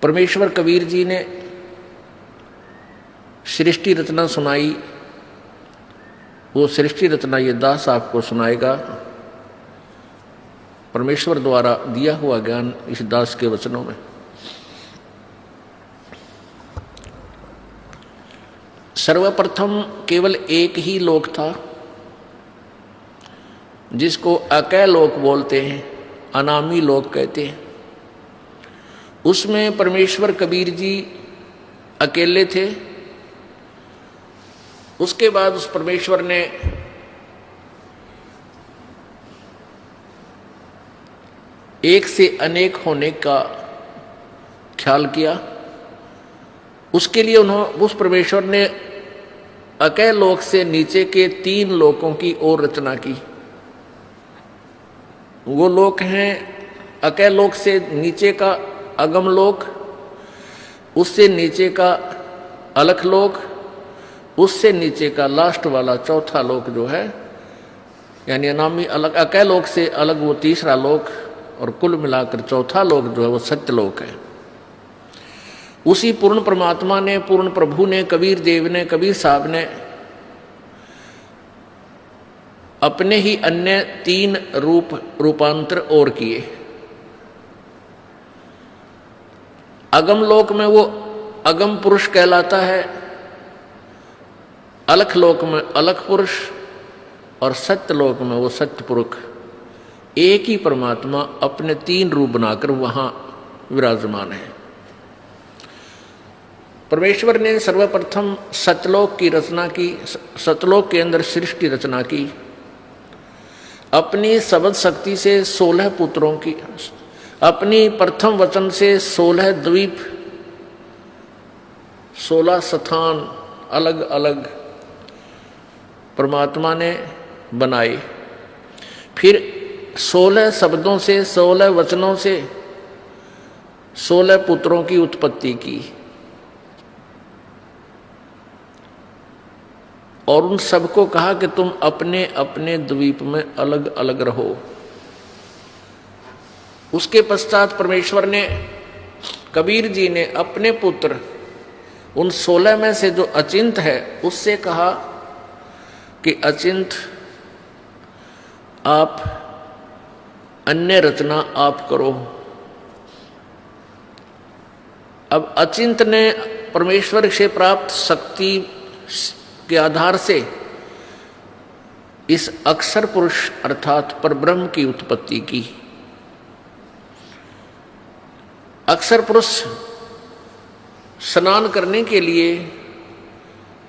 परमेश्वर कबीर जी ने सृष्टि रचना सुनाई, वो सृष्टि रचना ये दास आपको सुनाएगा। परमेश्वर द्वारा दिया हुआ ज्ञान इस दास के वचनों में। सर्वप्रथम केवल एक ही लोक था जिसको अकय लोक बोलते हैं, अनामी लोक कहते हैं। उसमें परमेश्वर कबीर जी अकेले थे। उसके बाद उस परमेश्वर ने एक से अनेक होने का ख्याल किया। उसके लिए उस परमेश्वर ने अकय लोक से नीचे के 3 लोकों की ओर रचना की। वो लोक हैं अकय लोक से नीचे का अगम लोक, उससे नीचे का अलख लोक, उससे नीचे का लास्ट वाला चौथा लोक जो है, यानी अनामी अलग अकय लोक से अलग वो तीसरा लोक, और कुल मिलाकर चौथा लोक जो है वो सत्य लोक है। उसी पूर्ण परमात्मा ने, पूर्ण प्रभु ने, कबीर देव ने, कबीर साहब ने अपने ही अन्य 3 रूपांतर और किए। अगम लोक में वो अगम पुरुष कहलाता है, अलख लोक में अलख पुरुष, और सत्य लोक में वो सत्य पुरुष। एक ही परमात्मा अपने 3 रूप बनाकर वहां विराजमान है। परमेश्वर ने सर्वप्रथम सतलोक की रचना की, सतलोक के अंदर सृष्टि रचना की। अपनी सबद शक्ति से 16 पुत्रों की, अपनी प्रथम वचन से 16 द्वीप, 16 स्थान अलग अलग परमात्मा ने बनाए। फिर 16 शब्दों से, 16 वचनों से 16 पुत्रों की उत्पत्ति की, और उन सबको कहा कि तुम अपने अपने द्वीप में अलग अलग रहो। उसके पश्चात परमेश्वर ने, कबीर जी ने अपने पुत्र उन 16 में से जो अचिंत है उससे कहा कि अचिंत आप अन्य रचना आप करो। अब अचिंत ने परमेश्वर से प्राप्त शक्ति के आधार से इस अक्षर पुरुष अर्थात परब्रह्म की उत्पत्ति की। अक्षर पुरुष स्नान करने के लिए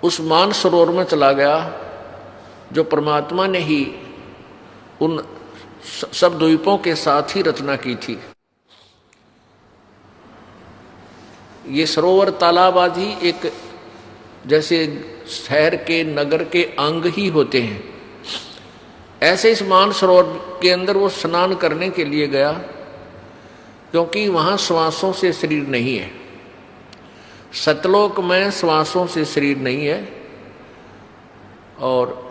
उस मान सरोवर में चला गया जो परमात्मा ने ही उन सब द्वीपों के साथ ही रचना की थी। ये सरोवर तालाब आदि एक जैसे शहर के, नगर के अंग ही होते हैं, ऐसे इस मान सरोवर के अंदर वो स्नान करने के लिए गया, क्योंकि वहाँ श्वासों से शरीर नहीं है। सतलोक में श्वासों से शरीर नहीं है, और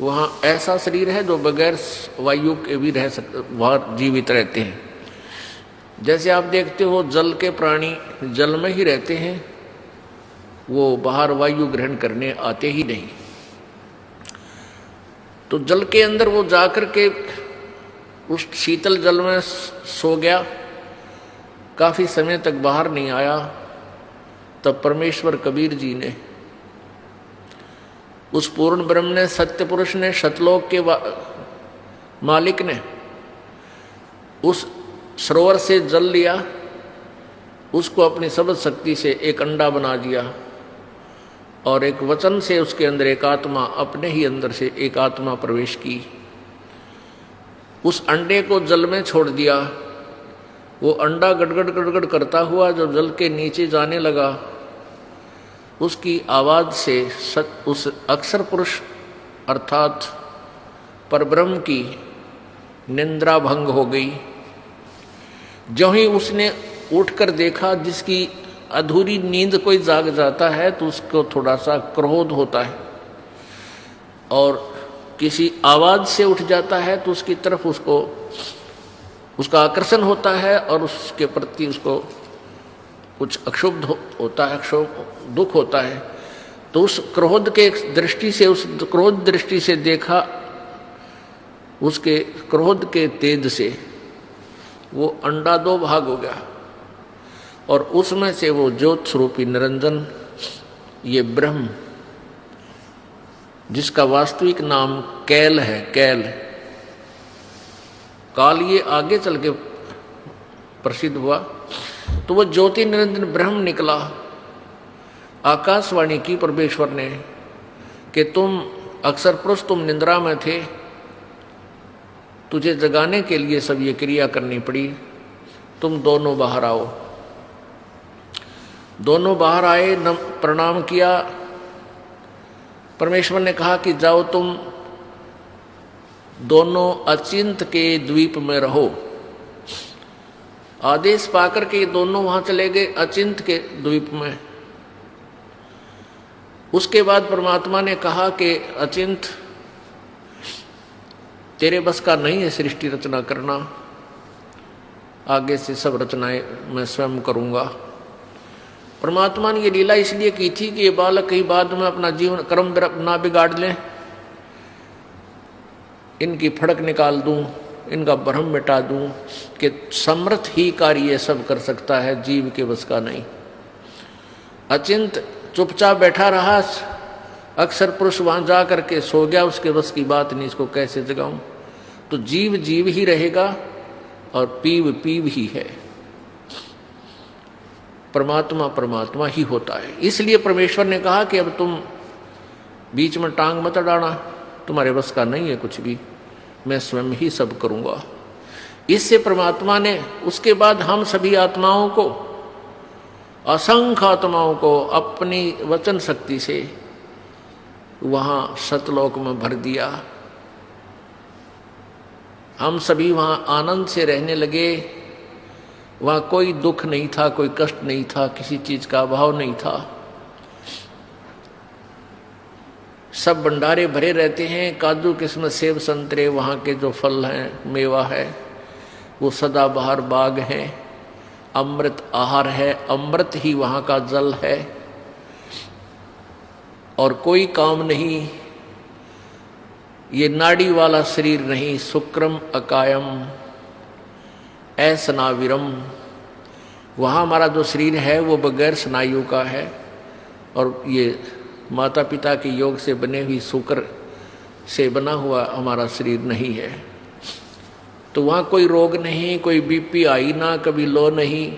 वहाँ ऐसा शरीर है जो बगैर वायु के भी रह सकते, वहाँ जीवित रहते हैं। जैसे आप देखते हो जल के प्राणी जल में ही रहते हैं, वो बाहर वायु ग्रहण करने आते ही नहीं। तो जल के अंदर वो जाकर के उस शीतल जल में सो गया, काफी समय तक बाहर नहीं आया। तब परमेश्वर कबीर जी ने, उस पूर्ण ब्रह्म ने, सत्य पुरुष ने, सतलोक के मालिक ने उस सरोवर से जल लिया, उसको अपनी सबद शक्ति से एक अंडा बना दिया, और एक वचन से उसके अंदर एक आत्मा, अपने ही अंदर से एक आत्मा प्रवेश की। उस अंडे को जल में छोड़ दिया। वो अंडा गड़गड़ गड़गड़ करता हुआ जब जल के नीचे जाने लगा, उसकी आवाज से उस अक्षर पुरुष अर्थात परब्रह्म की निंद्रा भंग हो गई। जो ही उसने उठकर देखा, जिसकी अधूरी नींद कोई जाग जाता है तो उसको थोड़ा सा क्रोध होता है, और किसी आवाज से उठ जाता है तो उसकी तरफ उसको उसका आकर्षण होता है और उसके प्रति उसको कुछ अक्षुब्ध होता है, दुख होता है, तो उस क्रोध के दृष्टि से, उस क्रोध दृष्टि से देखा, उसके क्रोध के तेज से वो अंडा दो भाग हो गया और उसमें से वो ज्योत स्वरूपी निरंजन, ये ब्रह्म, जिसका वास्तविक नाम कैल है, कैल काल, ये आगे चल के प्रसिद्ध हुआ, तो वो ज्योति निरंजन ब्रह्म निकला। आकाशवाणी की परमेश्वर ने कि तुम अक्सर पुरुष, तुम निंद्रा में थे, तुझे जगाने के लिए सब ये क्रिया करनी पड़ी, तुम दोनों बाहर आओ। दोनों बाहर आए, प्रणाम किया। परमेश्वर ने कहा कि जाओ तुम दोनों अचिंत के द्वीप में रहो। आदेश पाकर के दोनों वहां चले गए अचिंत के द्वीप में। उसके बाद परमात्मा ने कहा कि अचिंत, तेरे बस का नहीं है सृष्टि रचना करना, आगे से सब रचनाएं मैं स्वयं करूंगा। परमात्मा ने ये लीला इसलिए की थी कि ये बालक कहीं बाद में अपना जीवन कर्म ना बिगाड़ लें, इनकी फड़क निकाल दूं, इनका भ्रम मिटा दूं कि समर्थ ही कार्य ये सब कर सकता है, जीव के बस का नहीं। अचिंत चुपचाप बैठा रहा, अक्सर पुरुष वहां जा करके सो गया, उसके बस की बात नहीं, इसको कैसे जगाऊं। तो जीव जीव ही रहेगा और पीव पीव ही है, परमात्मा परमात्मा ही होता है। इसलिए परमेश्वर ने कहा कि अब तुम बीच में टांग मत अड़ाना, तुम्हारे बस का नहीं है कुछ भी, मैं स्वयं ही सब करूंगा। इससे परमात्मा ने उसके बाद हम सभी आत्माओं को, असंख्य आत्माओं को अपनी वचन शक्ति से वहां सतलोक में भर दिया। हम सभी वहां आनंद से रहने लगे, वहां कोई दुख नहीं था, कोई कष्ट नहीं था, किसी चीज का अभाव नहीं था। सब भंडारे भरे रहते हैं, काजू किस्मत सेब संतरे, वहाँ के जो फल हैं, मेवा है, वो सदाबहार बाग है, अमृत आहार है, अमृत ही वहाँ का जल है। और कोई काम नहीं, ये नाड़ी वाला शरीर नहीं, शुक्रम अकायम असनाविरम, वहाँ हमारा जो शरीर है वो बगैर स्नायु का है, और ये माता पिता के योग से बने हुई शुक्र से बना हुआ हमारा शरीर नहीं है। तो वहाँ कोई रोग नहीं, कोई बीपी हाई ना, कभी लो नहीं,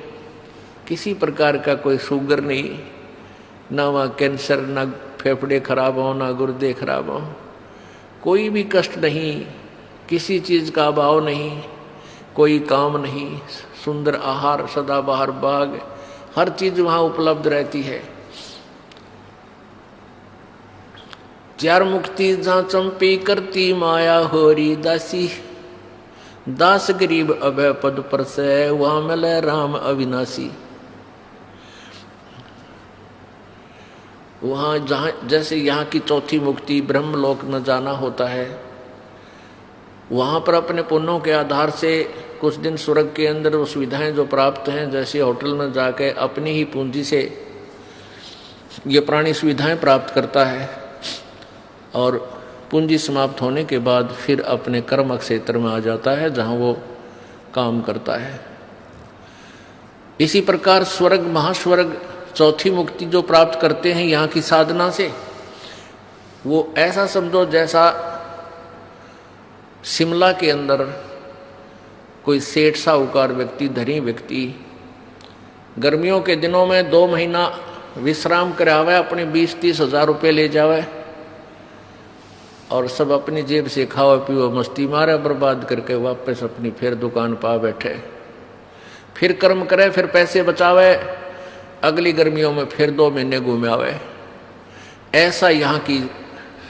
किसी प्रकार का कोई शुगर नहीं, ना वहाँ कैंसर, ना फेफड़े खराब हो, ना गुर्दे खराब हो, कोई भी कष्ट नहीं, किसी चीज़ का अभाव नहीं, कोई काम नहीं, सुंदर आहार, सदाबहार बाग, हर चीज़ वहाँ उपलब्ध रहती है। चार मुक्ति जहाँ चंपी करती माया होरी दासी, दास गरीब अभय पद पर से वहाँ मिले राम अविनाशी। वहाँ जहाँ जैसे यहाँ की चौथी मुक्ति ब्रह्मलोक न जाना होता है, वहाँ पर अपने पुण्यों के आधार से कुछ दिन स्वर्ग के अंदर वो सुविधाएं जो प्राप्त हैं, जैसे होटल में जाके अपनी ही पूंजी से ये प्राणी सुविधाएं प्राप्त करता है, और पूंजी समाप्त होने के बाद फिर अपने कर्म क्षेत्र में आ जाता है जहाँ वो काम करता है। इसी प्रकार स्वर्ग महास्वर्ग चौथी मुक्ति जो प्राप्त करते हैं यहाँ की साधना से, वो ऐसा समझो जैसा शिमला के अंदर कोई सेठ साहूकार व्यक्ति, धनी व्यक्ति गर्मियों के दिनों में 2 महीना विश्राम करावे, अपने 20-30 हज़ार रुपये ले जावे और सब अपनी जेब से खाओ पियो मस्ती मारे, बर्बाद करके वापस अपनी फिर दुकान पा बैठे, फिर कर्म करे, फिर पैसे बचावे, अगली गर्मियों में फिर 2 महीने घूमे आवे। ऐसा यहाँ की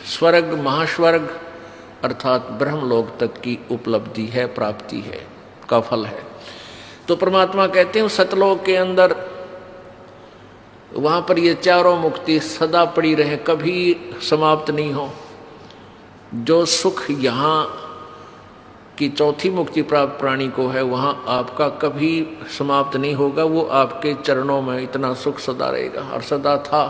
स्वर्ग महास्वर्ग अर्थात ब्रह्मलोक तक की उपलब्धि है, प्राप्ति है, का फल है। तो परमात्मा कहते हैं सतलोक के अंदर वहाँ पर ये चारों मुक्ति सदा पड़ी रहे, कभी समाप्त नहीं हो। जो सुख यहाँ कि चौथी मुक्ति प्राप्त प्राणी को है, वहां आपका कभी समाप्त नहीं होगा। वो आपके चरणों में इतना सुख सदा रहेगा और सदा था।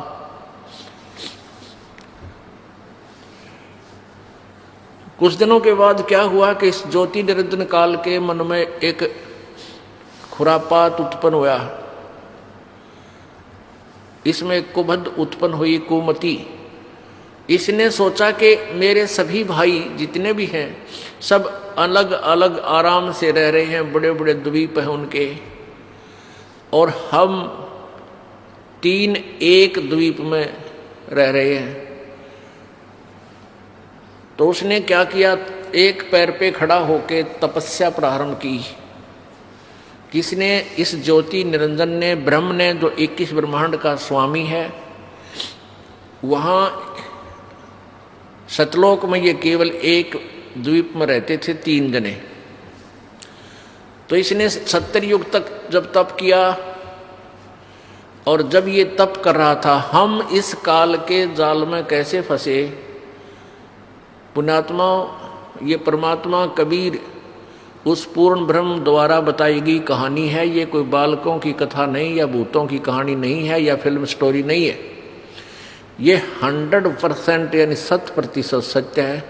कुछ दिनों के बाद क्या हुआ कि इस ज्योति निरंजन काल के मन में एक खुरापात उत्पन्न हुआ। इसमें कुबद उत्पन्न हुई, कुमति। इसने सोचा कि मेरे सभी भाई जितने भी हैं सब अलग अलग आराम से रह रहे हैं, बड़े बड़े द्वीप हैं उनके, और हम 3 एक द्वीप में रह रहे हैं। तो उसने क्या किया, एक पैर पे खड़ा होकर तपस्या प्रारंभ की। किसने? इस ज्योति निरंजन ने, ब्रह्म ने, जो 21 ब्रह्मांड का स्वामी है। वहां सतलोक में ये केवल एक द्वीप में रहते थे 3 जने। तो इसने 70 युग तक जब तप किया, और जब ये तप कर रहा था, हम इस काल के जाल में कैसे फंसे। पुण्यात्मा, ये परमात्मा कबीर उस पूर्ण ब्रह्म द्वारा बताई गई कहानी है। ये कोई बालकों की कथा नहीं, या भूतों की कहानी नहीं है, या फिल्म स्टोरी नहीं है। ये 100% यानी 100% सत्य है।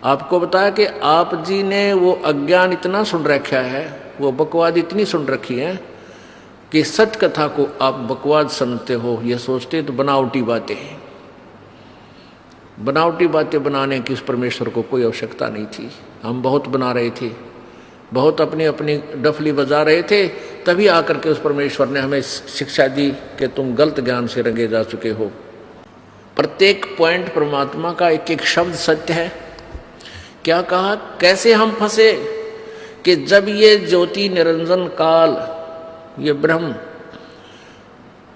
आपको बताया कि आप जी ने वो अज्ञान इतना सुन रखा है, वो बकवाद इतनी सुन रखी है कि सत्य कथा को आप बकवाद समझते हो। ये सोचते तो बनावटी बातें हैं। बनावटी बातें बनाने की उस परमेश्वर को कोई आवश्यकता नहीं थी। हम बहुत बना रहे थे, बहुत अपनी अपनी डफली बजा रहे थे, तभी आकर के उस परमेश्वर ने हमें शिक्षा दी कि तुम गलत ज्ञान से रंगे जा चुके हो। प्रत्येक पॉइंट परमात्मा का एक एक शब्द सत्य है। क्या कहा, कैसे हम फंसे कि जब ये ज्योति निरंजन काल, ये ब्रह्म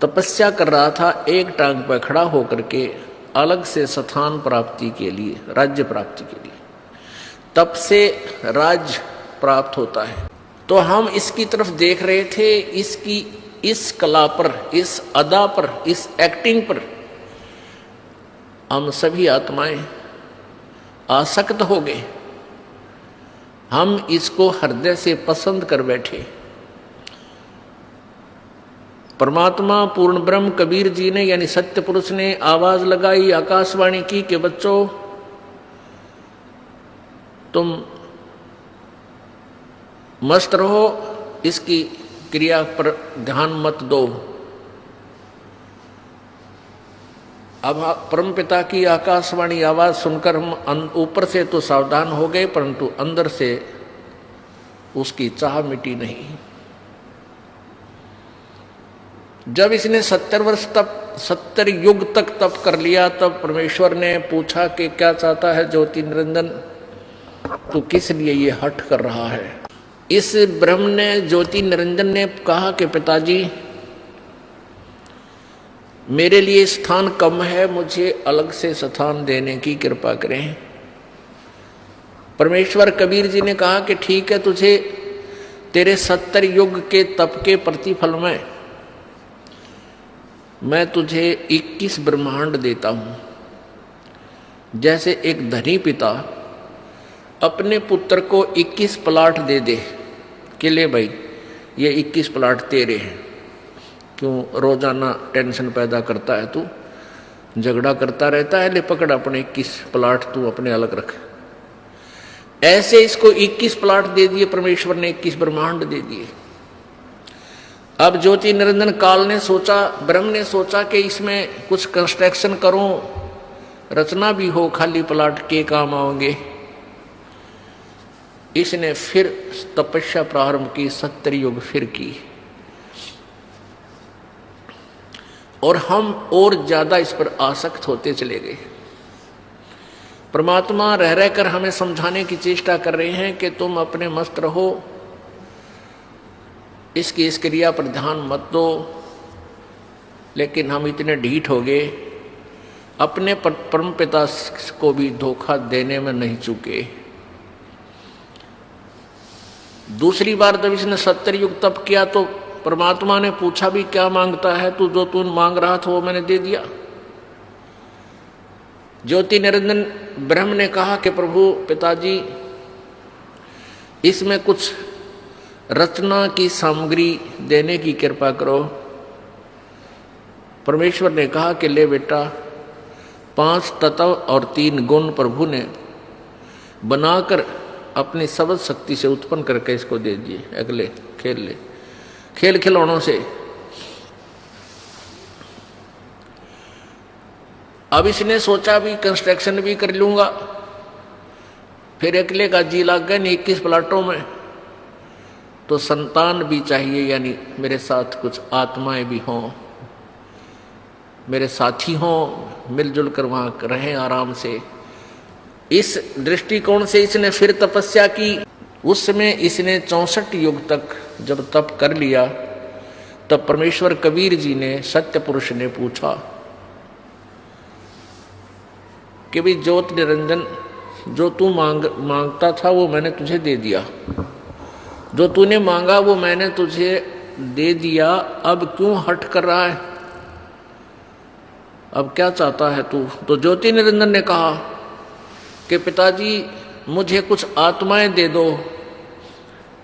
तपस्या कर रहा था, एक टांग पर खड़ा होकर के अलग से स्थान प्राप्ति के लिए, राज्य प्राप्ति के लिए, तब से राज्य प्राप्त होता है। तो हम इसकी तरफ देख रहे थे, इसकी इस कला पर, इस अदा पर, इस एक्टिंग पर हम सभी आत्माएं आसक्त हो गए। हम इसको हृदय से पसंद कर बैठे। परमात्मा पूर्ण ब्रह्म कबीर जी ने, यानी सत्य पुरुष ने आवाज लगाई, आकाशवाणी की कि बच्चों, तुम मस्त रहो, इसकी क्रिया पर ध्यान मत दो। अब परमपिता की आकाशवाणी आवाज सुनकर हम ऊपर से तो सावधान हो गए, परंतु अंदर से उसकी चाह मिटी नहीं। जब इसने 70 वर्ष तक, 70 युग तक तप कर लिया, तब परमेश्वर ने पूछा कि क्या चाहता है ज्योति निरंजन, तू किस लिए ये हठ कर रहा है। इस ब्रह्म ने, ज्योति निरंजन ने कहा कि पिताजी, मेरे लिए स्थान कम है, मुझे अलग से स्थान देने की कृपा करें। परमेश्वर कबीर जी ने कहा कि ठीक है, तुझे तेरे 70 युग के तप के प्रतिफल में मैं तुझे 21 ब्रह्मांड देता हूं। जैसे एक धनी पिता अपने पुत्र को 21 प्लाट दे दे कि ले भाई, ये 21 प्लाट तेरे हैं, क्यों रोजाना टेंशन पैदा करता है, तू झगड़ा करता रहता है, ले पकड़ अपने 21 प्लाट तू अपने अलग रख। ऐसे इसको 21 प्लाट दे दिए परमेश्वर ने, 21 ब्रह्मांड दे दिए। अब ज्योति निरंजन काल ने सोचा, ब्रह्म ने सोचा कि इसमें कुछ कंस्ट्रक्शन करूं, रचना भी हो, खाली प्लाट के काम आओगे। इसने फिर तपस्या प्रारंभ की, 70 युग फिर की, और हम और ज्यादा इस पर आसक्त होते चले गए। परमात्मा रह रहकर हमें समझाने की चेष्टा कर रहे हैं कि तुम अपने मस्त रहो, इसकी इस क्रिया पर ध्यान मत दो। लेकिन हम इतने ढीठ हो गए, अपने परम पिता को भी धोखा देने में नहीं चूके। दूसरी बार जब इसने 70 युग तप किया तो परमात्मा ने पूछा भी, क्या मांगता है तू? जो तू मांग रहा था वो मैंने दे दिया। ज्योति निरंजन ब्रह्म ने कहा कि प्रभु पिताजी, इसमें कुछ रचना की सामग्री देने की कृपा करो। परमेश्वर ने कहा कि ले बेटा, 5 तत्व और 3 गुण प्रभु ने बनाकर अपनी सबद शक्ति से उत्पन्न करके इसको दे दिए। अगले खेल ले, खेल खिलौनों से। अब इसने सोचा भी कंस्ट्रक्शन भी कर लूंगा, फिर अकेले का जी लग गया 21 प्लाटों में, तो संतान भी चाहिए, यानी मेरे साथ कुछ आत्माएं भी हों, मेरे साथी हों, मिलजुल कर वहां रहें आराम से। इस दृष्टिकोण से इसने फिर तपस्या की। उस समय इसने 64 युग तक जब तप कर लिया, तब परमेश्वर कबीर जी ने, सत्य पुरुष ने पूछा कि भाई ज्योत निरंजन, जो तू मांगता था वो मैंने तुझे दे दिया, जो तूने मांगा वो मैंने तुझे दे दिया, अब क्यों हट कर रहा है, अब क्या चाहता है तू? तो ज्योति निरंजन ने कहा कि पिताजी मुझे कुछ आत्माएं दे दो,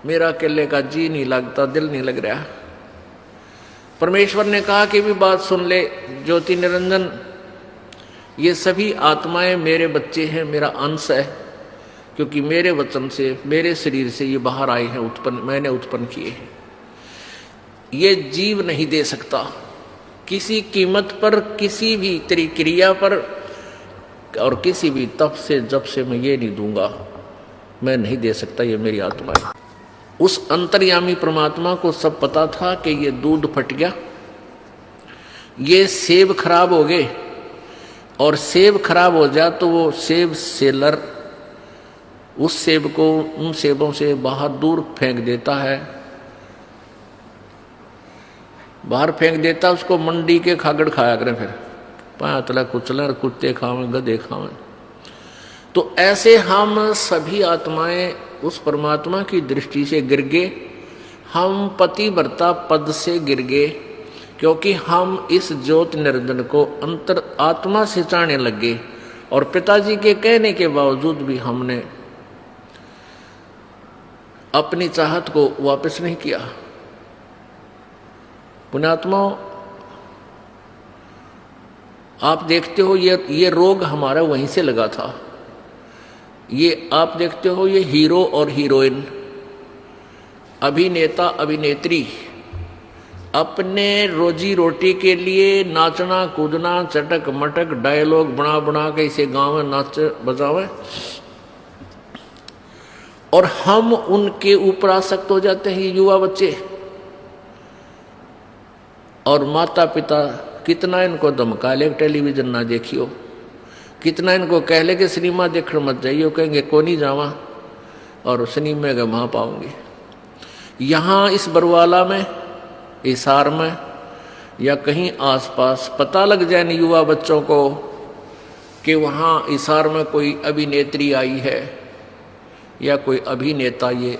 मेरा अकेले का जी नहीं लगता, दिल नहीं लग रहा। परमेश्वर ने कहा कि भी बात सुन ले ज्योति निरंजन, ये सभी आत्माएं मेरे बच्चे हैं, मेरा अंश है, क्योंकि मेरे वचन से, मेरे शरीर से ये बाहर आए हैं, मैंने उत्पन्न किए हैं। ये जीव नहीं दे सकता किसी कीमत पर, किसी भी तेरी क्रिया पर और किसी भी तप से जब से मैं ये नहीं दूंगा, मैं नहीं दे सकता, ये मेरी आत्मा है। उस अंतर्यामी परमात्मा को सब पता था कि ये दूध फट गया, ये सेब खराब हो गए, और सेब खराब हो जाए तो वो सेब सेलर उस सेब को उन सेबों से बाहर दूर फेंक देता है, बाहर फेंक देता, उसको मंडी के खागड़ खाया करें, फिर पातला कुचला, कुत्ते खावें, गधे खावें। तो ऐसे हम सभी आत्माएं उस परमात्मा की दृष्टि से गिर गए, हम पतिव्रता पद से गिर गए, क्योंकि हम इस ज्योति निरंजन को अंतर आत्मा से चाहने लगे, और पिताजी के कहने के बावजूद भी हमने अपनी चाहत को वापस नहीं किया। पुण्यात्माओं, आप देखते हो ये रोग हमारा वहीं से लगा था। ये आप देखते हो, ये हीरो और हीरोइन, अभिनेता अभिनेत्री अपने रोजी रोटी के लिए नाचना कूदना, चटक मटक डायलॉग बना बना के इसे गाँव में नाच बजावे, और हम उनके ऊपर आसक्त हो जाते हैं, युवा बच्चे। और माता पिता कितना इनको धमका ले टेलीविजन ना देखियो, कितना इनको कह ले कि सिनेमा देखने मत जाइयो, कहेंगे को नहीं जावा, और सिनेमा का वहाँ पाओगे। यहाँ इस बरवाला में, हिसार में या कहीं आसपास पता लग जाए युवा बच्चों को कि वहाँ हिसार में कोई अभिनेत्री आई है या कोई अभिनेता, ये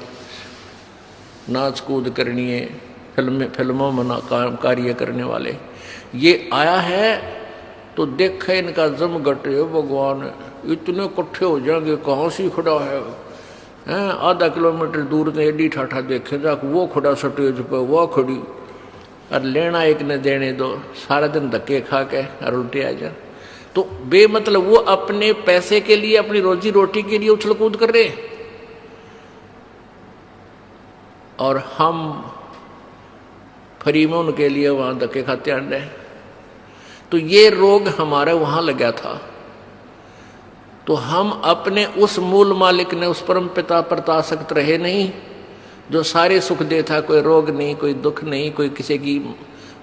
नाच कूद करनी है, फिल्मों में कार्य करने वाले ये आया है, तो देखे इनका जम घटे, भगवान इतने इकट्ठे हो जाएंगे, कहाँ से खड़ा है, आधा किलोमीटर दूर से एडी ठाठा देखे जाके वो खड़ा स्टेज पे, वो खड़ी, और लेना एक ने देने दो, सारा दिन धक्के खा के और उल्टे आ जाए। तो बेमतलब वो अपने पैसे के लिए, अपनी रोजी रोटी के लिए उछल कूद कर रहे, और हम फ्री में उनके लिए वहां धक्के खाते आन रहे। तो ये रोग हमारा वहां लगा था। तो हम अपने उस मूल मालिक ने, उस परम पिता पर आसक्त रहे नहीं, जो सारे सुख देता, कोई रोग नहीं, कोई दुख नहीं, कोई किसी की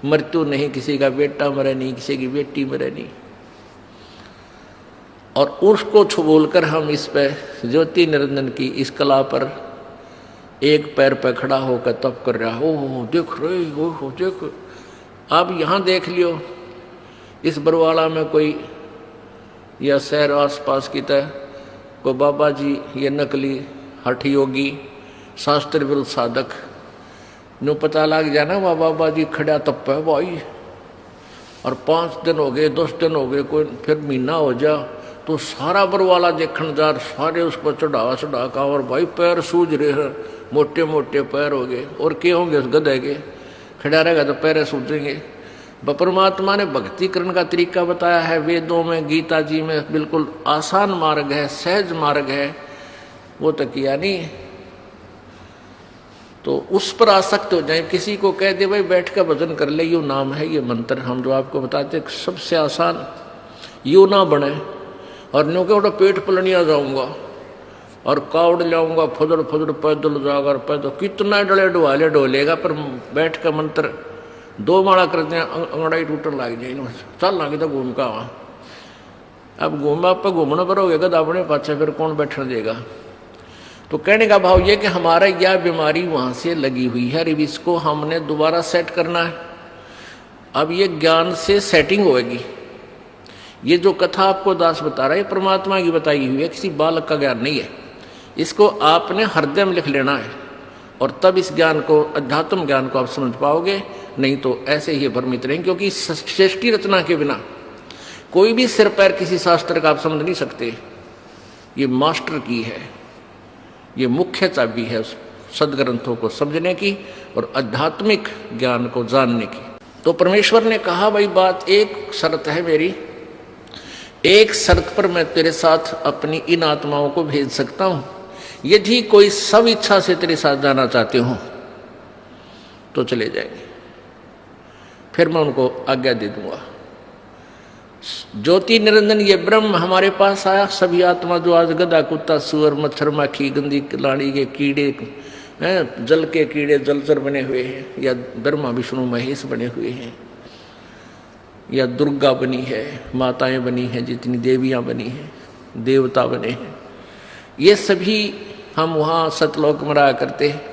मृत्यु नहीं, किसी का बेटा मरे नहीं, किसी की बेटी मरे नहीं, और उसको छुबोलकर हम इस पे ज्योति निरंजन की इस कला पर एक पैर पे खड़ा होकर तप कर रहा। ओह देख रहे हो, देख, आप यहाँ देख लियो, इस बरवाला में कोई या शहर आसपास की तरह को बाबा जी, ये नकली हठ योगी, शास्त्र विरुद्ध साधक नो पता लग जाना, वह बाबा जी खड़ा तप है भाई, और 5 दिन हो गए, 10 दिन हो गए, कोई फिर महीना हो जा, तो सारा बरवाला देखने जा, सारे उस पर चढ़ा का, और भाई पैर सूझ रहे हैं, मोटे मोटे पैर हो गए, और क्या होंगे उस गधे के, खड़ा रहेगा तो पैर सूझेंगे। परमात्मा ने भक्ति करने का तरीका बताया है वेदों में, गीता जी में, बिल्कुल आसान मार्ग है, सहज मार्ग है, वो तो किया नहीं। तो उस पर आसक्त हो जाए, किसी को कह दे भाई बैठ कर भजन कर ले, यू नाम है, ये मंत्र हम जो आपको बताते सबसे आसान, यू ना बने। और न्यू के पेट पलनिया जाऊंगा और कावड़ लाऊंगा, फुदड़ फुदड़ पैदल जाकर पैदल, कितना डले डुआले डोलेगा, पर बैठ कर मंत्र 2 माला कर दें, अंगड़ाई टूटन लग जाए, चल लागे तो घूम का वहाँ। अब घूम आप घूमना पर होगा तो अपने पाछे फिर कौन बैठने देगा। तो कहने का भाव ये कि हमारा यह बीमारी वहाँ से लगी हुई है, अब इसको हमने दोबारा सेट करना है। अब ये ज्ञान से सेटिंग होगी। ये जो कथा आपको दास बता रहा है परमात्मा की बताई हुई है, किसी बालक का ज्ञान नहीं है। इसको आपने हृदय में लिख लेना है और तब इस ज्ञान को, अध्यात्म ज्ञान को आप समझ पाओगे, नहीं तो ऐसे ही भ्रमित रहेंगे। क्योंकि सृष्टि रचना के बिना कोई भी सिर पैर किसी शास्त्र का आप समझ नहीं सकते। ये मास्टर की है, ये मुख्य चाबी है सदग्रंथों को समझने की और आध्यात्मिक ज्ञान को जानने की। तो परमेश्वर ने कहा भाई बात, एक शर्त है मेरी, एक शर्त पर मैं तेरे साथ अपनी इन आत्माओं को भेज सकता हूं, यदि कोई सब इच्छा से तेरे साथ जाना चाहते हो तो चले जाएंगे, फिर मैं उनको आज्ञा दे दूंगा। ज्योति निरंजन ये ब्रह्म हमारे पास आया, सभी आत्मा जो आज गधा कुत्ता सुअर मच्छर माखी गंदी लाड़ी के कीड़े हैं, जल के कीड़े जलचर बने हुए हैं, या ब्रह्मा विष्णु महेश बने हुए हैं, या दुर्गा बनी है, माताएं बनी हैं, जितनी देवियां बनी हैं, देवता बने हैं, ये सभी हम वहाँ सतलोक में रहा करते हैं।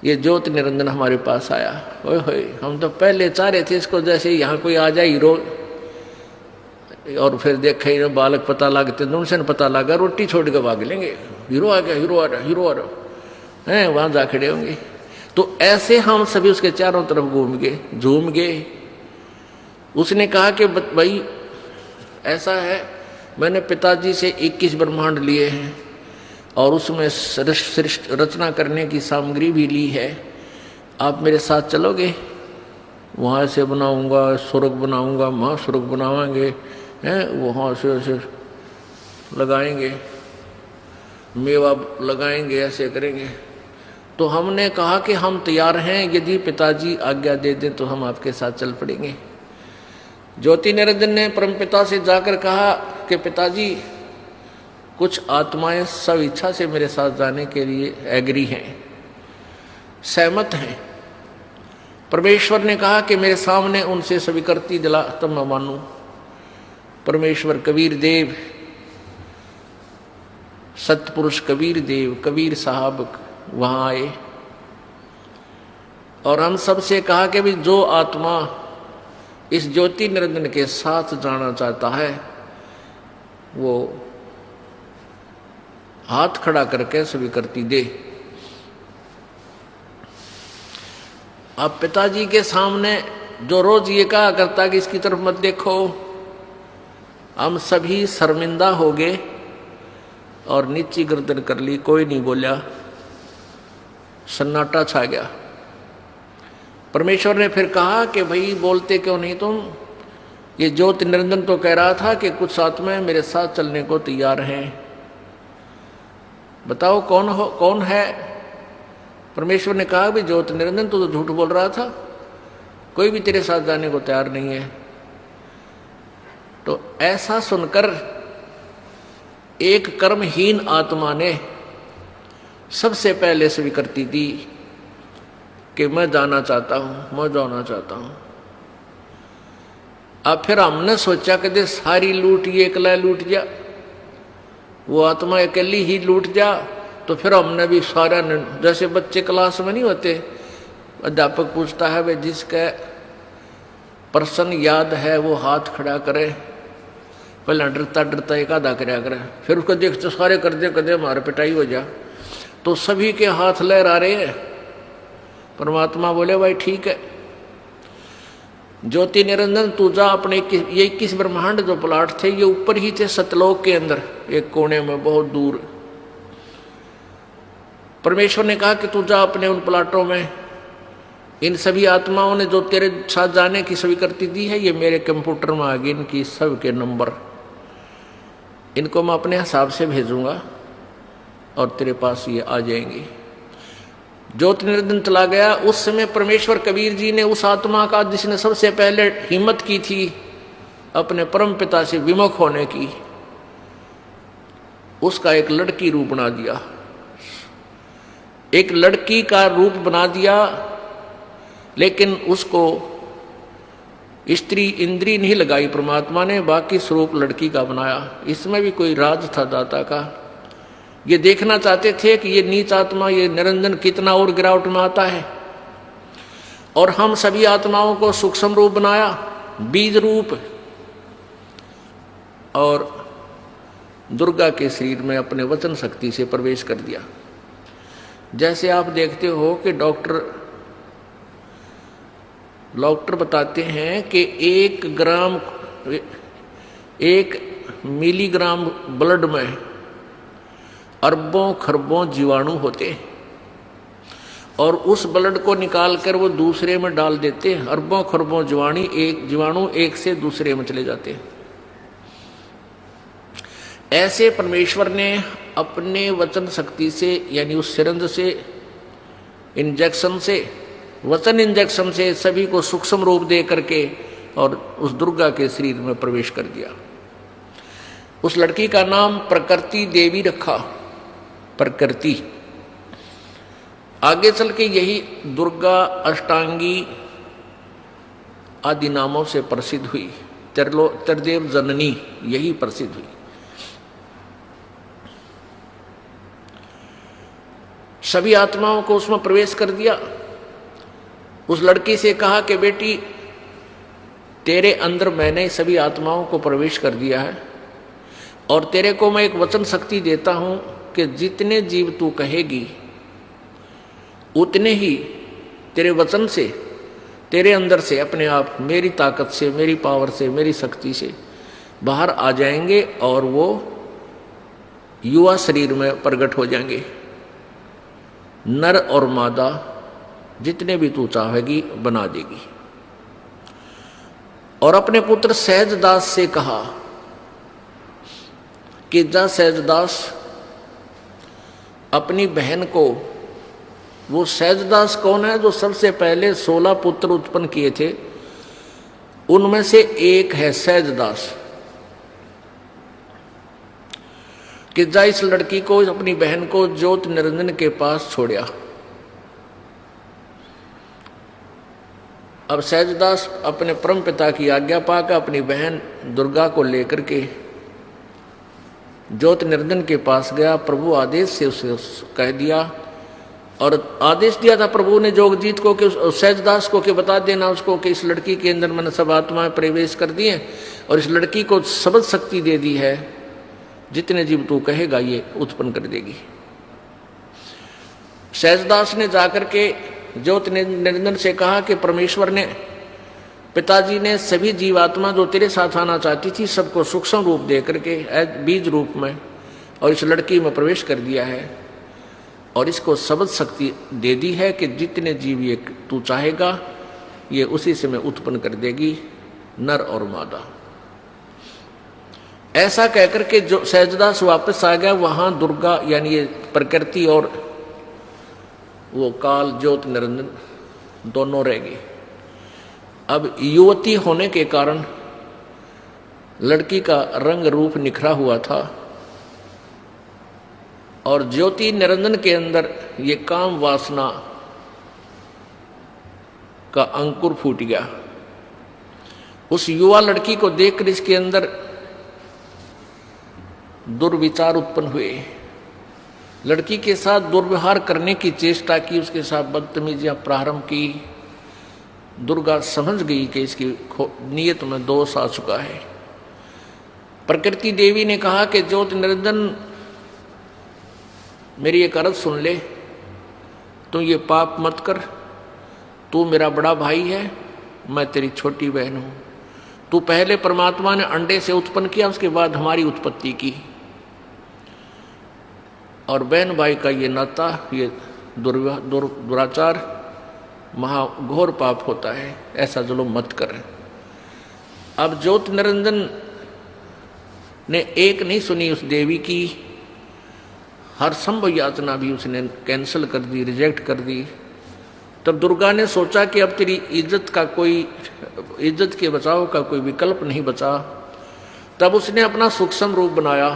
ये ज्योति निरंजन हमारे पास आया, ओए होए, हम तो पहले चाह रहे थे इसको जैसे यहाँ कोई आ जाए हीरो, और फिर देखे बालक पता लगते, उनसे पता लगा रोटी छोड़ के भाग लेंगे, हीरो आ गया, हीरो आ रहा, हीरो आ रहा है, वहाँ जा खड़े होंगे। तो ऐसे हम सभी उसके चारों तरफ घूम गए, झूम गए। उसने कहा कि भाई ऐसा है, मैंने पिताजी से 21 ब्रह्मांड लिए हैं और उसमें रचना करने की सामग्री भी ली है, आप मेरे साथ चलोगे? वहाँ से बनाऊंगा, स्वर्ग बनाऊंगा, महास्वर्ग बनावाएंगे, हैं वहाँ से ऐसे लगाएंगे, मेवा लगाएंगे, ऐसे करेंगे। तो हमने कहा कि हम तैयार हैं, यदि पिताजी आज्ञा दे दें तो हम आपके साथ चल पड़ेंगे। ज्योति निरंजन ने परमपिता से जाकर कहा कि पिताजी कुछ आत्माएं सब इच्छा से मेरे साथ जाने के लिए एग्री हैं, सहमत हैं। परमेश्वर ने कहा कि मेरे सामने उनसे स्वीकृति दिला तब मैं मानूं। परमेश्वर कबीर देव, सतपुरुष कबीर देव, कबीर साहब वहाँ आए और हम सबसे कहा कि भी जो आत्मा इस ज्योति निरंजन के साथ जाना चाहता है वो हाथ खड़ा करके स्वीकृति दे। अब पिताजी के सामने जो रोज ये कहा करता कि इसकी तरफ मत देखो, हम सभी शर्मिंदा हो गए और नीची गर्दन कर ली, कोई नहीं बोला, सन्नाटा छा गया। परमेश्वर ने फिर कहा कि भाई बोलते क्यों नहीं तुम? ये ज्योति निरंजन तो कह रहा था कि कुछ आत्माएं मेरे साथ चलने को तैयार हैं, बताओ कौन है? परमेश्वर ने कहा भी ज्योति निरंजन तो झूठ बोल रहा था, कोई भी तेरे साथ जाने को तैयार नहीं है। तो ऐसा सुनकर एक कर्महीन आत्मा ने सबसे पहले स्वीकृति दी कि मैं जाना चाहता हूं, मैं जाना चाहता हूं। अब फिर हमने सोचा कि सारी लूट ये अकेला लूट जा, वो आत्मा अकेली ही लूट जा, तो फिर हमने भी सारा, जैसे बच्चे क्लास में नहीं होते, अध्यापक पूछता है भाई जिसका प्रश्न याद है वो हाथ खड़ा करे, पहले डरता डरता एक आधा कराया करे, फिर उसको देखते सारे कर दे कदे हमारे पिटाई हो जा। तो सभी के हाथ लहरा रहे हैं। परमात्मा बोले भाई ठीक है, ज्योति निरंजन तू जा अपने ये 21 ब्रह्मांड जो प्लाट थे ये ऊपर ही थे सतलोक के अंदर एक कोने में बहुत दूर। परमेश्वर ने कहा कि तू जा अपने उन प्लाटों में, इन सभी आत्माओं ने जो तेरे साथ जाने की स्वीकृति दी है ये मेरे कंप्यूटर में आ गई, इनकी सब के नंबर, इनको मैं अपने हिसाब से भेजूंगा और तेरे पास ये आ जाएंगे। ज्योति निरंजन चला गया। उस समय परमेश्वर कबीर जी ने उस आत्मा का जिसने सबसे पहले हिम्मत की थी अपने परम पिता से विमुख होने की, उसका एक लड़की रूप बना दिया, एक लड़की का रूप बना दिया, लेकिन उसको स्त्री इंद्री नहीं लगाई परमात्मा ने, बाकी स्वरूप लड़की का बनाया। इसमें भी कोई राज था दाता का। ये देखना चाहते थे कि ये नीच आत्मा ये निरंजन कितना और गिरावट में आता है, और हम सभी आत्माओं को सूक्ष्म रूप बनाया, बीज रूप, और दुर्गा के शरीर में अपने वचन शक्ति से प्रवेश कर दिया। जैसे आप देखते हो कि डॉक्टर बताते हैं कि 1 मिलीग्राम ब्लड में अरबों खरबों जीवाणु होते हैं, और उस ब्लड को निकाल कर वो दूसरे में डाल देते हैं। अरबों खरबों जीवाणु एक से दूसरे में चले जाते हैं। ऐसे परमेश्वर ने अपने वचन शक्ति से यानी उस सिरंज से इंजेक्शन से वचन इंजेक्शन से सभी को सूक्ष्म रूप दे करके और उस दुर्गा के शरीर में प्रवेश कर दिया। उस लड़की का नाम प्रकृति देवी रखा। प्रकृति आगे चल के यही दुर्गा अष्टांगी आदि नामों से प्रसिद्ध हुई। त्रिदेव जननी यही प्रसिद्ध हुई। सभी आत्माओं को उसमें प्रवेश कर दिया। उस लड़की से कहा कि बेटी तेरे अंदर मैंने सभी आत्माओं को प्रवेश कर दिया है, और तेरे को मैं एक वचन शक्ति देता हूं कि जितने जीव तू कहेगी उतने ही तेरे वचन से तेरे अंदर से अपने आप मेरी ताकत से मेरी पावर से मेरी शक्ति से बाहर आ जाएंगे और वो युवा शरीर में प्रकट हो जाएंगे। नर और मादा जितने भी तू चाहेगी बना देगी। और अपने पुत्र सहजदास से कहा कि जा सहजदास अपनी बहन को, वो सहजदास कौन है जो सबसे पहले 16 पुत्र उत्पन्न किए थे, उनमें से एक है सहजदास, कि जा इस लड़की को अपनी बहन को ज्योति निरंजन के पास छोड़या। अब सहजदास अपने परम पिता की आज्ञा पाकर अपनी बहन दुर्गा को लेकर के ज्योति निरंजन के पास गया। प्रभु आदेश से उसे कह दिया, और आदेश दिया था प्रभु ने जोगजीत को कि सहजदास को कि बता देना उसको कि इस लड़की के अंदर मैंने सब आत्माएं प्रवेश कर दी हैं, और इस लड़की को शब्द शक्ति दे दी है, जितने जीव तू कहेगा ये उत्पन्न कर देगी। सहजदास ने जाकर के ज्योति निरंजन से कहा कि परमेश्वर ने, पिताजी ने सभी जीवात्मा जो तेरे साथ आना चाहती थी सबको सूक्ष्म रूप दे करके बीज रूप में और इस लड़की में प्रवेश कर दिया है, और इसको शब्द शक्ति दे दी है कि जितने जीव ये तू चाहेगा ये उसी से मैं उत्पन्न कर देगी, नर और मादा। ऐसा कहकर के जो सहजदास वापस आ गया, वहां दुर्गा यानी ये प्रकृति और वो काल ज्योति निरंजन दोनों रह गए। अब युवती होने के कारण लड़की का रंग रूप निखरा हुआ था, और ज्योति निरंजन के अंदर ये काम वासना का अंकुर फूट गया। उस युवा लड़की को देखकर इसके अंदर दुर्विचार उत्पन्न हुए। लड़की के साथ दुर्व्यवहार करने की चेष्टा की, उसके साथ बदतमीजियां प्रारंभ की। दुर्गा समझ गई कि इसकी नीयत में दोष आ चुका है। प्रकृति देवी ने कहा कि ज्योति निरंजन मेरी एक अर्ज सुन ले, तू ये पाप मत कर, तू मेरा बड़ा भाई है मैं तेरी छोटी बहन हूं। तू पहले परमात्मा ने अंडे से उत्पन्न किया, उसके बाद हमारी उत्पत्ति की। और बहन भाई का ये नाता, ये दुराचार महाघोर पाप होता है, ऐसा जुल्म मत कर। अब ज्योति निरंजन ने एक नहीं सुनी उस देवी की, हर संभव यातना भी उसने कैंसिल कर दी, रिजेक्ट कर दी। तब दुर्गा ने सोचा कि अब तेरी इज्जत के बचाव का कोई विकल्प नहीं बचा। तब उसने अपना सूक्ष्म रूप बनाया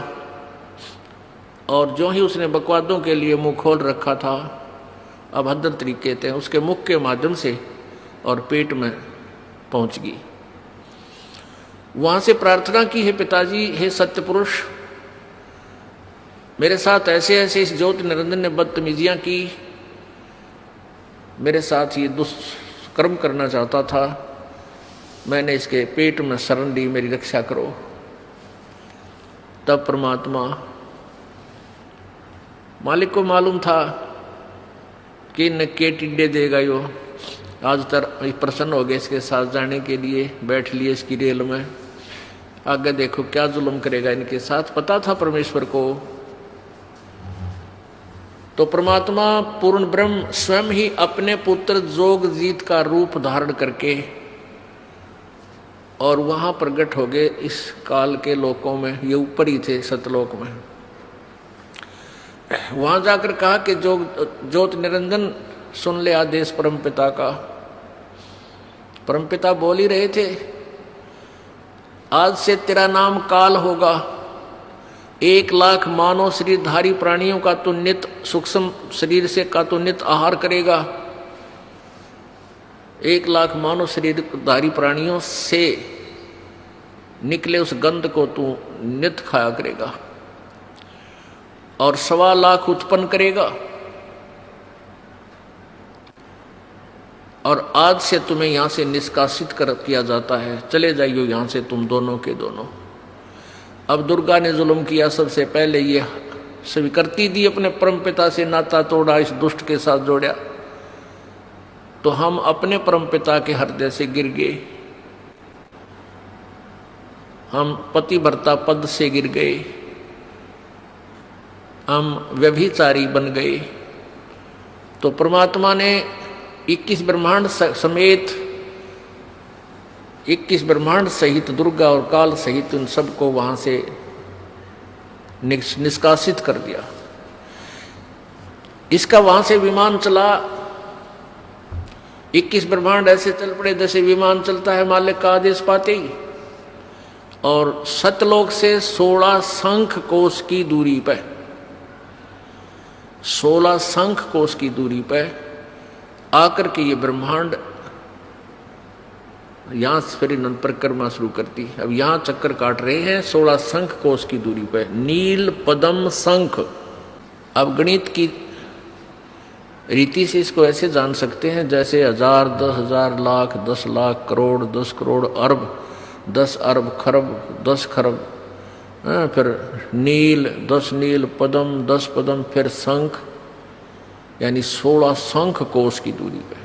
और जो ही उसने बकवादों के लिए मुंह खोल रखा था, अभद्र तरीके थे, उसके मुख के माध्यम से और पेट में पहुंच गई। वहां से प्रार्थना की, हे पिताजी, हे सत्य पुरुष, मेरे साथ ऐसे ऐसे इस ज्योति निरंजन ने बदतमीजियां की, मेरे साथ ये दुष्कर्म करना चाहता था, मैंने इसके पेट में शरण ली, मेरी रक्षा करो। तब परमात्मा मालिक को मालूम था कि इन के टिड्डे देगा यो, आज तक प्रसन्न हो गए इसके साथ जाने के लिए, बैठ लिए इसकी रेल में, आगे देखो क्या जुल्म करेगा इनके साथ। पता था परमेश्वर को। तो परमात्मा पूर्ण ब्रह्म स्वयं ही अपने पुत्र जोगजीत का रूप धारण करके और वहां प्रकट हो गए इस काल के लोकों में। ये ऊपर ही थे सतलोक में। वहां जाकर कहा कि जो ज्योति निरंजन सुन ले आदेश परमपिता का। परमपिता बोल ही रहे थे, आज से तेरा नाम काल होगा। 1,00,000 मानव शरीरधारी प्राणियों का तो नित्य सूक्ष्म शरीर से का तो नित्य आहार करेगा। 1,00,000 मानव शरीरधारी प्राणियों से निकले उस गंध को तू नित्य खाया करेगा और 1,25,000 उत्पन्न करेगा। और आज से तुम्हें यहां से निष्कासित किया जाता है, चले जाइयो यहां से तुम दोनों के दोनों। अब दुर्गा ने जुल्म किया, सबसे पहले ये स्वीकृति दी, अपने परमपिता से नाता तोड़ा, इस दुष्ट के साथ जोड़ा, तो हम अपने परमपिता के हृदय से गिर गए, हम पतिव्रता पद से गिर गए, हम व्यभिचारी बन गए। तो परमात्मा ने 21 ब्रह्मांड समेत 21 ब्रह्मांड सहित दुर्गा और काल सहित उन सबको वहां से निष्कासित कर दिया। इसका वहां से विमान चला। 21 ब्रह्मांड ऐसे चल पड़े जैसे विमान चलता है मालिक का आदेश पाते ही। और सतलोक से 16 शंख कोश की दूरी पर 16 शंख कोश की दूरी पर आकर के ये ब्रह्मांड यहां से फिर इन्होंने परिक्रमा शुरू करती। अब यहां चक्कर काट रहे हैं 16 शंख कोश की दूरी पर, नील पद्म शंख। अब गणित की रीति से इसको ऐसे जान सकते हैं जैसे 1000, 10,000, लाख, 10 लाख, करोड़, 10 करोड़, अरब, 10 अरब, खरब, 10 खरब, फिर नील, 10 नील, पद्म, 10 पद्म, फिर शंख, यानी 16 शंख कोश की दूरी पर।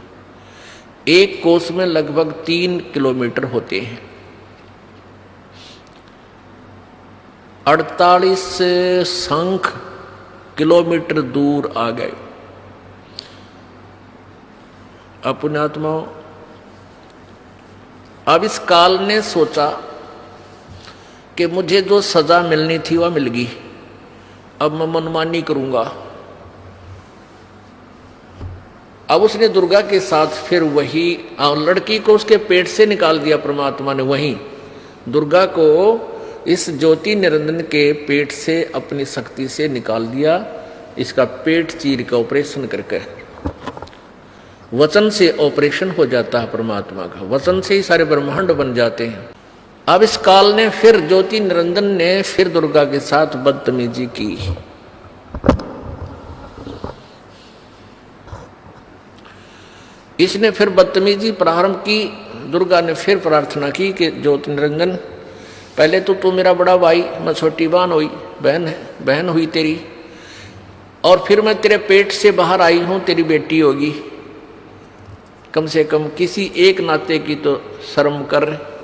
एक कोस में लगभग 3 किलोमीटर होते हैं। 48 शंख किलोमीटर दूर आ गए। पुण्यात्माओं, अब इस काल ने सोचा कि मुझे जो सजा मिलनी थी वह मिल गई, अब मैं मनमानी करूंगा। अब उसने दुर्गा के साथ फिर वही लड़की को उसके पेट से निकाल दिया परमात्मा ने। वहीं दुर्गा को इस ज्योति निरंजन के पेट से अपनी शक्ति से निकाल दिया। इसका पेट चीर का ऑपरेशन करके, वचन से ऑपरेशन हो जाता है परमात्मा का, वचन से ही सारे ब्रह्मांड बन जाते हैं। अब इस काल ने फिर ज्योति निरंजन ने फिर दुर्गा के साथ बदतमीजी की। इसने फिर बदतमीजी प्रारंभ की। दुर्गा ने फिर प्रार्थना की कि ज्योति निरंजन, पहले तो तू मेरा बड़ा भाई, मैं छोटी बहन हुई तेरी, और फिर मैं तेरे पेट से बाहर आई हूं, तेरी बेटी होगी। कम से कम किसी एक नाते की तो शर्म कर।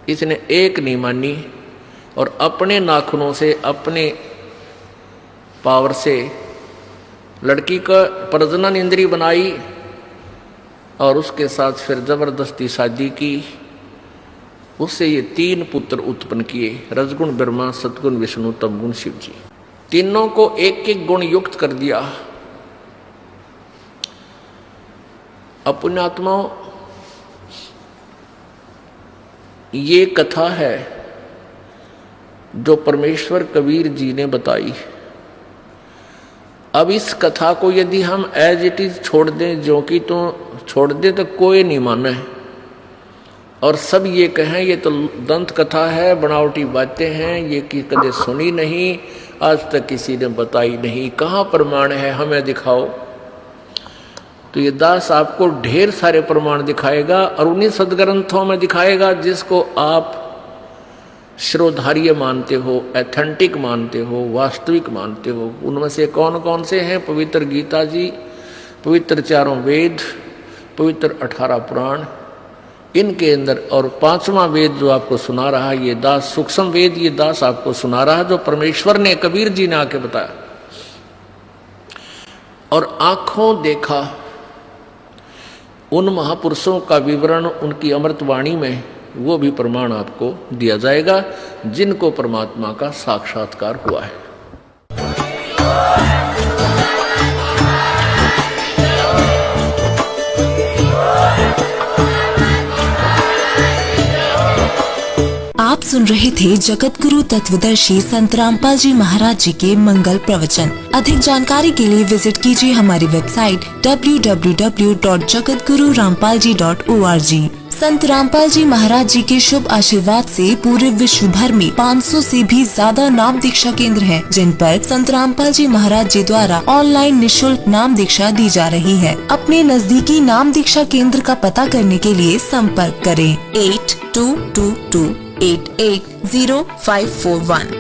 इसने एक नहीं मानी और अपने नाखूनों से, अपने पावर से लड़की का प्रजनन इंद्री बनाई और उसके साथ फिर जबरदस्ती शादी की। उससे ये 3 पुत्र उत्पन्न किए, रजगुण ब्रह्मा, सतगुण विष्णु, तमगुण शिव जी। तीनों को एक एक गुण युक्त कर दिया। पुण्यात्माओं, ये कथा है जो परमेश्वर कबीर जी ने बताई। अब इस कथा को यदि हम एज इट इज छोड़ दें, जो कि तो छोड़ दें, तो कोई नहीं माने और सब ये कहें ये तो दंत कथा है, बनावटी बातें हैं, ये कि कदे सुनी नहीं, आज तक किसी ने बताई नहीं, कहाँ प्रमाण है, हमें दिखाओ। तो ये दास आपको ढेर सारे प्रमाण दिखाएगा और उन्हीं सदग्रंथों में दिखाएगा जिसको आप श्रोधार्य मानते हो, एथेंटिक मानते हो, वास्तविक मानते हो। उनमें से कौन कौन से हैं? पवित्र गीता जी, पवित्र 4 वेद, पवित्र 18 पुराण, इनके अंदर। और 5वां वेद जो आपको सुना रहा है ये दास, सूक्ष्म वेद ये दास आपको सुना रहा है जो परमेश्वर ने, कबीर जी ने आके बताया। और आंखों देखा उन महापुरुषों का विवरण उनकी अमृतवाणी में, वो भी प्रमाण आपको दिया जाएगा जिनको परमात्मा का साक्षात्कार हुआ है। आप सुन रहे थे जगत गुरु तत्वदर्शी संत रामपाल जी महाराज जी के मंगल प्रवचन। अधिक जानकारी के लिए विजिट कीजिए हमारी वेबसाइट www.jagatgururampalji.org। संत रामपाल जी महाराज जी के शुभ आशीर्वाद से पूरे विश्व भर में 500 से भी ज्यादा नाम दीक्षा केंद्र हैं, जिन पर संत रामपाल जी महाराज जी द्वारा ऑनलाइन निःशुल्क नाम दीक्षा दी जा रही है। अपने नजदीकी नाम दीक्षा केंद्र का पता करने के लिए संपर्क करें 8222880541।